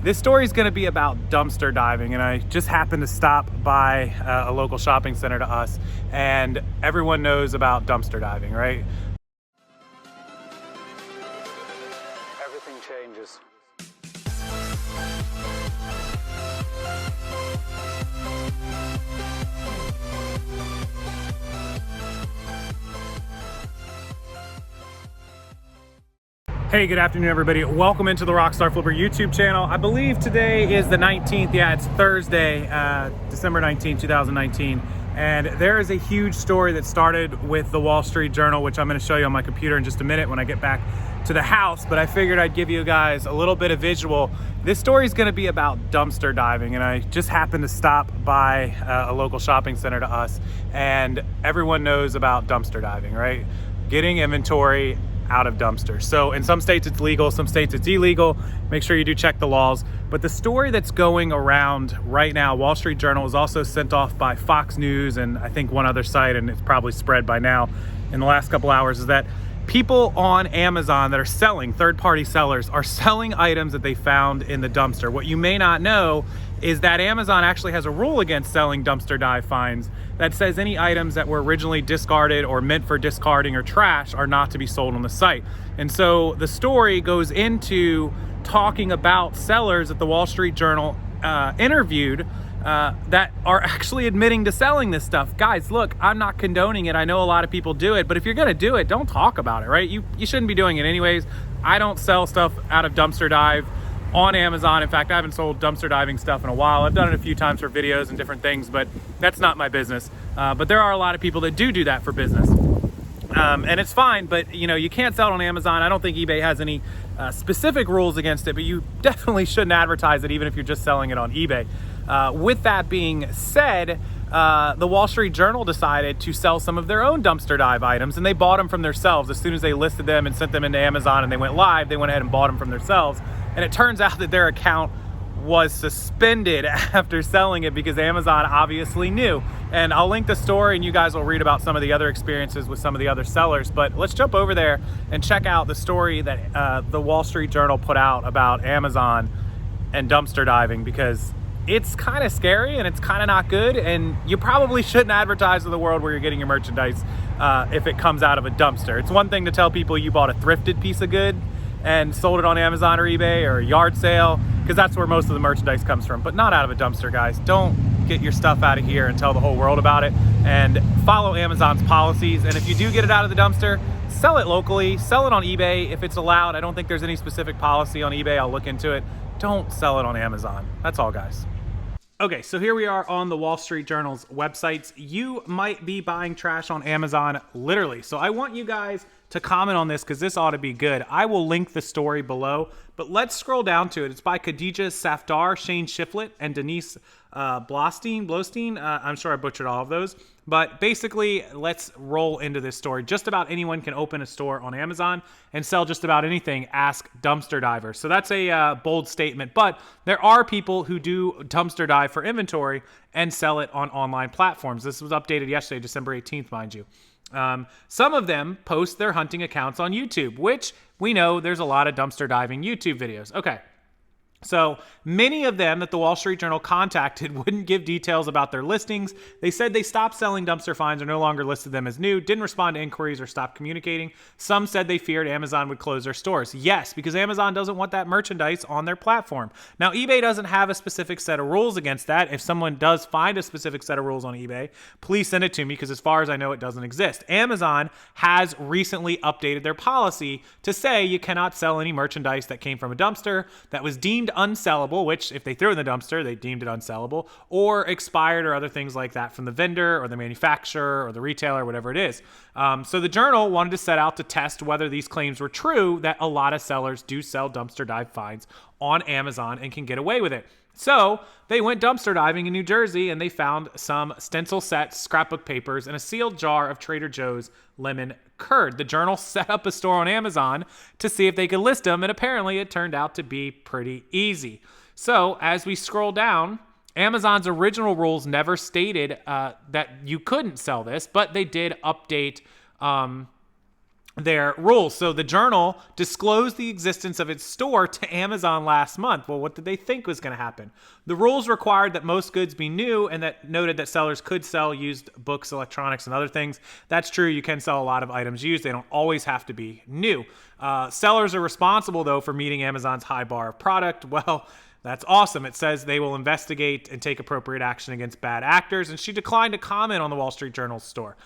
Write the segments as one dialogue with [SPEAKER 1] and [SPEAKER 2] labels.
[SPEAKER 1] This story is going to be about dumpster diving, and I just happened to stop by a local shopping center to us, and everyone knows about dumpster diving, right? Everything changes. Hey, good afternoon, everybody. Welcome into the Rockstarflipper YouTube channel. I believe today is the 19th. Yeah, it's Thursday, December 19th, 2019. And there is a huge story that started with the Wall Street Journal, which I'm going to show you on my computer in just a minute when I get back to the house. But I figured I'd give you guys a little bit of visual. This story is going to be about dumpster diving, and I just happened to stop by a local shopping center to us, and everyone knows about dumpster diving, right? Getting inventory out of dumpsters. So in some states it's legal, some states it's illegal. Make sure you do check the laws. But the story that's going around right now, Wall Street Journal, is also sent off by Fox News and I think one other site, and it's probably spread by now in the last couple hours, is that people on Amazon that are selling, third-party sellers, are selling items that they found in the dumpster. What you may not know is that Amazon actually has a rule against selling dumpster dive finds that says any items that were originally discarded or meant for discarding or trash are not to be sold on the site. And so the story goes into talking about sellers that the Wall Street Journal interviewed that are actually admitting to selling this stuff. Guys, look, I'm not condoning it. I know a lot of people do it, but if you're gonna do it, don't talk about it, right? You shouldn't be doing it anyways. I don't sell stuff out of dumpster dive on Amazon. In fact, I haven't sold dumpster diving stuff in a while. I've done it a few times for videos and different things, but that's not my business. But there are a lot of people that do that for business. And it's fine, but you can't sell it on Amazon. I don't think eBay has any specific rules against it, but you definitely shouldn't advertise it even if you're just selling it on eBay. With that being said, the Wall Street Journal decided to sell some of their own dumpster dive items, and they bought them from themselves. As soon as they listed them and sent them into Amazon and they went live, they went ahead and bought them from themselves. And it turns out that their account was suspended after selling it because Amazon obviously knew. And I'll link the story and you guys will read about some of the other experiences with some of the other sellers. But let's jump over there and check out the story that the Wall Street Journal put out about Amazon and dumpster diving, because it's kind of scary and it's kind of not good, and you probably shouldn't advertise to the world where you're getting your merchandise if it comes out of a dumpster. It's one thing to tell people you bought a thrifted piece of good and sold it on Amazon or eBay or a yard sale, because that's where most of the merchandise comes from, but not out of a dumpster, guys. Don't get your stuff out of here and tell the whole world about it, and follow Amazon's policies. And if you do get it out of the dumpster, sell it locally, sell it on eBay if it's allowed. I don't think there's any specific policy on eBay. I'll look into it. Don't sell it on Amazon. That's all, guys. Okay, so here we are on the Wall Street Journal's websites. You might be buying trash on Amazon, literally. So I want you guys to comment on this because this ought to be good. I will link the story below, but let's scroll down to it. It's by Khadija Safdar, Shane Shiflett, and Denise Blostein. I'm sure I butchered all of those. But basically, let's roll into this story. Just about anyone can open a store on Amazon and sell just about anything. Ask dumpster divers. So that's a bold statement, but there are people who do dumpster dive for inventory and sell it on online platforms. This was updated yesterday, December 18th, mind you. Some of them post their hunting accounts on YouTube, which we know there's a lot of dumpster diving YouTube videos. Okay. So many of them that the Wall Street Journal contacted wouldn't give details about their listings. They said they stopped selling dumpster finds or no longer listed them as new, didn't respond to inquiries or stopped communicating. Some said they feared Amazon would close their stores. Yes, because Amazon doesn't want that merchandise on their platform. Now, eBay doesn't have a specific set of rules against that. If someone does find a specific set of rules on eBay, please send it to me, because as far as I know, it doesn't exist. Amazon has recently updated their policy to say you cannot sell any merchandise that came from a dumpster that was deemed unsellable, which if they threw it in the dumpster, they deemed it unsellable, or expired, or other things like that from the vendor or the manufacturer or the retailer, whatever it is. So the Journal wanted to set out to test whether these claims were true, that a lot of sellers do sell dumpster dive finds on Amazon and can get away with it. So they went dumpster diving in New Jersey and they found some stencil sets, scrapbook papers, and a sealed jar of Trader Joe's lemon curd. The Journal set up a store on Amazon to see if they could list them, and apparently it turned out to be pretty easy. So as we scroll down, Amazon's original rules never stated that you couldn't sell this, but they did update their rules. So the Journal disclosed the existence of its store to Amazon last month. Well, what did they think was going to happen? The rules required that most goods be new, and that noted that sellers could sell used books, electronics, and other things. That's true. You can sell a lot of items used. They don't always have to be new. Sellers are responsible, though, for meeting Amazon's high bar of product. Well, that's awesome. It says they will investigate and take appropriate action against bad actors, and she declined to comment on the Wall Street Journal's store.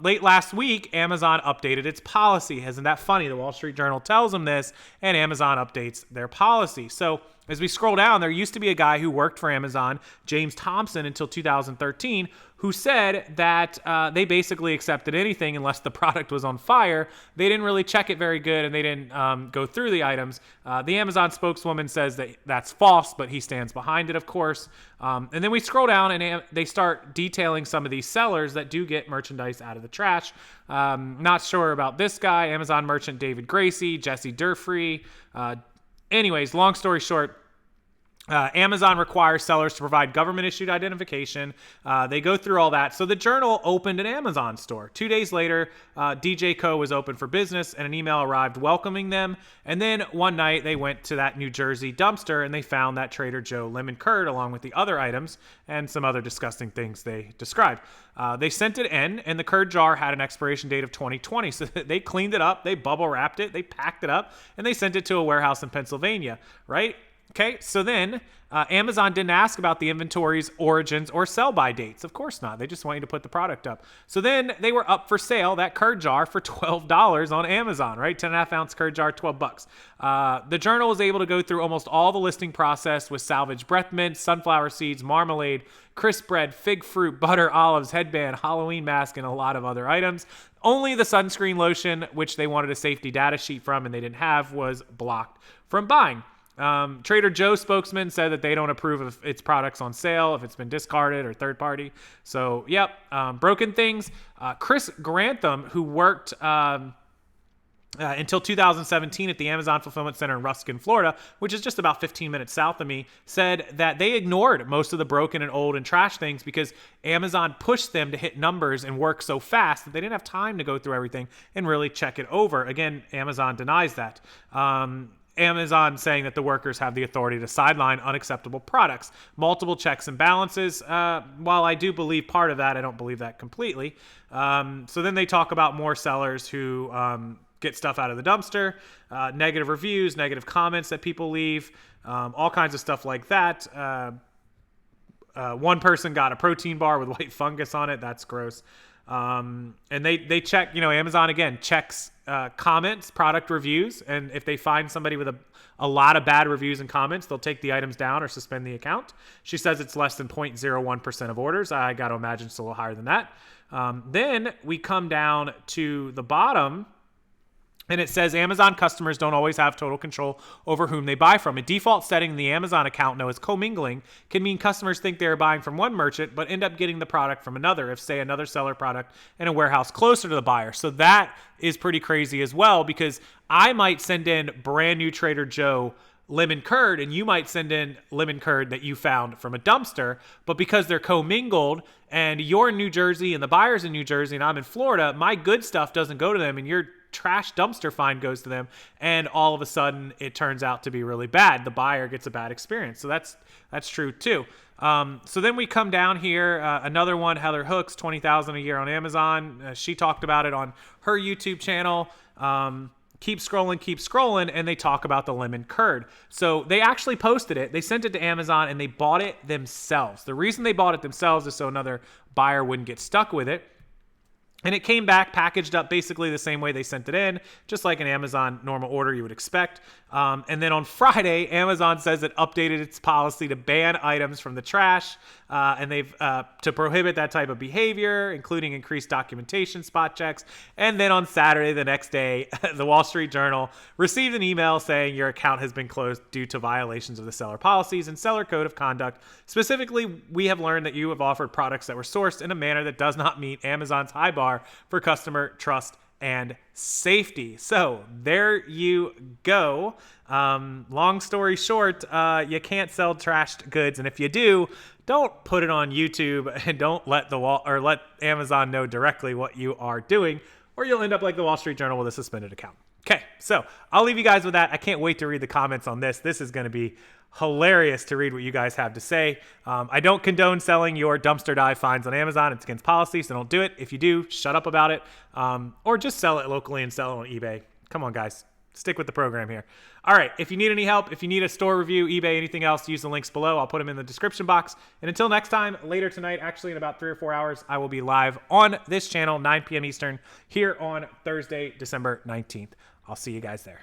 [SPEAKER 1] Late last week, Amazon updated its policy. Isn't that funny? The Wall Street Journal tells them this, and Amazon updates their policy. So as we scroll down, there used to be a guy who worked for Amazon, James Thompson, until 2013, who said that they basically accepted anything unless the product was on fire. They didn't really check it very good, and they didn't go through the items. The Amazon spokeswoman says that that's false, but he stands behind it, of course. And then we scroll down, and they start detailing some of these sellers that do get merchandise out of the trash. Not sure about this guy, Amazon merchant David Gracie, Jesse Durfree. Anyways, long story short, Amazon requires sellers to provide government-issued identification. They go through all that. So the Journal opened an Amazon store. 2 days later, DJ Co. was open for business, and an email arrived welcoming them. And then one night, they went to that New Jersey dumpster, and they found that Trader Joe lemon curd along with the other items and some other disgusting things they described. They sent it in, and the curd jar had an expiration date of 2020. So they cleaned it up, they bubble wrapped it, they packed it up, and they sent it to a warehouse in Pennsylvania, right? Okay, so then Amazon didn't ask about the inventory's origins or sell-by dates. Of course not. They just want you to put the product up. So then they were up for sale, that curd jar, for $12 on Amazon, right? 10.5 ounce curd jar, $12. The Journal was able to go through almost all the listing process with salvaged breath mints, sunflower seeds, marmalade, crisp bread, fig fruit, butter, olives, headband, Halloween mask, and a lot of other items. Only the sunscreen lotion, which they wanted a safety data sheet from and they didn't have, was blocked from buying. Trader Joe spokesman said that they don't approve of its products on sale if it's been discarded or third party. So, yep, broken things. Chris Grantham, who worked until 2017 at the Amazon Fulfillment Center in Ruskin, Florida, which is just about 15 minutes south of me, said that they ignored most of the broken and old and trash things because Amazon pushed them to hit numbers and work so fast that they didn't have time to go through everything and really check it over. Again, Amazon denies that. Amazon saying that the workers have the authority to sideline unacceptable products. Multiple checks and balances. While I do believe part of that, I don't believe that completely. So then they talk about more sellers who get stuff out of the dumpster, negative reviews, negative comments that people leave, all kinds of stuff like that. One person got a protein bar with white fungus on it. That's gross. And they check, Amazon again checks comments, product reviews, and if they find somebody with a lot of bad reviews and comments, they'll take the items down or suspend the account. She says it's less than 0.01% of orders. I got to imagine it's a little higher than that. Then we come down to the bottom, and it says Amazon customers don't always have total control over whom they buy from. A default setting in the Amazon account known as commingling can mean customers think they are buying from one merchant but end up getting the product from another if, say, another seller product in a warehouse closer to the buyer. So that is pretty crazy as well, because I might send in brand new Trader Joe lemon curd and you might send in lemon curd that you found from a dumpster, but because they're commingled and you're in New Jersey and the buyer's in New Jersey and I'm in Florida, my good stuff doesn't go to them and your trash dumpster find goes to them, and all of a sudden it turns out to be really bad. The buyer gets a bad experience. So that's true too. So then we come down here, another one, Heather Hooks, $20,000 a year on Amazon. She talked about it on her YouTube channel. Keep scrolling, and they talk about the lemon curd. So they actually posted it. They sent it to Amazon, and they bought it themselves. The reason they bought it themselves is so another buyer wouldn't get stuck with it. And it came back packaged up basically the same way they sent it in, just like an Amazon normal order you would expect. And then on Friday, Amazon says it updated its policy to ban items from the trash, and they've to prohibit that type of behavior, including increased documentation, spot checks. And then on Saturday, the next day, the Wall Street Journal received an email saying your account has been closed due to violations of the seller policies and seller code of conduct. Specifically, we have learned that you have offered products that were sourced in a manner that does not meet Amazon's high bar for customer trust and safety. So there you go. Long story short, you can't sell trashed goods, and if you do, don't put it on YouTube and don't let let Amazon know directly what you are doing. or you'll end up like the Wall Street Journal with a suspended account. Okay, so I'll leave you guys with that. I can't wait to read the comments on this. This is going to be hilarious to read what you guys have to say. I don't condone selling your dumpster dive finds on Amazon. It's against policy, so don't do it. If you do, shut up about it, or just sell it locally and sell it on eBay. Come on, guys. Stick with the program here. All right, if you need any help, if you need a store review, eBay, anything else, use the links below. I'll put them in the description box. And until next time, later tonight, actually in about 3 or 4 hours, I will be live on this channel, 9 p.m. Eastern, here on Thursday, December 19th. I'll see you guys there.